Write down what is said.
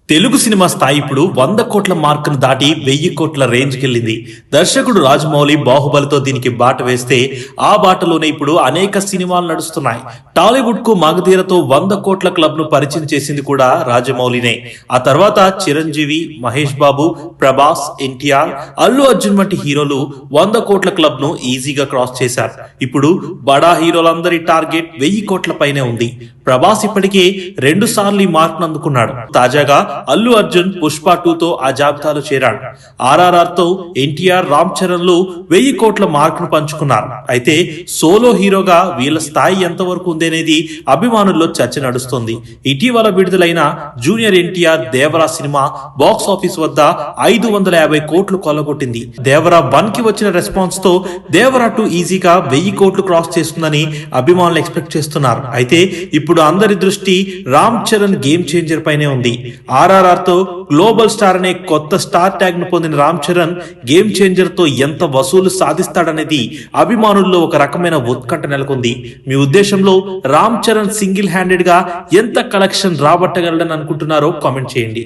Telugu cinema స్థాయి ఇప్పుడు 100 కోట్ల మార్కును దాటి 1000 కోట్ల రేంజ్కి వెళ్ళింది. దర్శకుడు రాజమౌళి బాహుబలితో దీనికి బాట వేస్తే ఆ బాటలోనే ఇప్పుడు అనేక సినిమాలు నడుస్తున్నాయి. టాలీవుడ్ కు మగధీరతో 100 కోట్ల క్లబ్ ను పరిచయం చేసింది కూడా రాజమౌళినే. ఆ తర్వాత చిరంజీవి, మహేష్ బాబు, ప్రభాస్, ఎన్టీఆర్, అల్లు అర్జున్ వంటి హీరోలు 100 కోట్ల క్లబ్ ను ఈజీగా క్రాస్ చేశారు. ఇప్పుడు బడా హీరోలందరి టార్గెట్ 1000 కోట్ల పైనే ఉంది. ప్రభాస్ ఇప్పటికే 2 సార్లు ఈ మార్కును అందుకున్నాడు. తాజాగా అల్లు అర్జున్ పుష్ప 2తో ఆ జాబితాలో చేరాడు. RRR తో ఎన్టీఆర్, రామ్ చరణ్ లు 1000 కోట్ల మార్కును పంచుకున్నారు. అయితే సోలో హీరోగా వీళ్ళ స్థాయి ఎంతవరకు ఉందనేది అభిమానుల్లో చర్చ నడుస్తుంది. ఇటీవల విడుదలైన junior NTR Devara cinema box office వద్ద 550 కోట్లు కొల్లగొట్టింది. దేవరా 1 కి వచ్చిన రెస్పాన్స్ తో దేవరా 2 ఈజీగా 1000 కోట్లు క్రాస్ చేస్తుందని అభిమానులు ఎక్స్పెక్ట్ చేస్తున్నారు. అయితే ఇప్పుడు అందరి దృష్టి రామ్ చరణ్ గేమ్ చేంజర్ పైనే ఉంది. RRR తో గ్లోబల్ స్టార్ అనే కొత్త స్టార్ ట్యాగ్ ను పొందిన రామ్ చరణ్ గేమ్ చేంజర్ తో ఎంత వసూలు సాధిస్తాడనేది అభిమానుల్లో ఒక రకమైన ఉత్కంఠ నెలకొంది. మీ ఉద్దేశంలో రామ్ చరణ్ సింగిల్ హ్యాండెడ్ గా ఎంత కలెక్షన్ రాబట్టగలడని అనుకుంటున్నారో కామెంట్ చేయండి.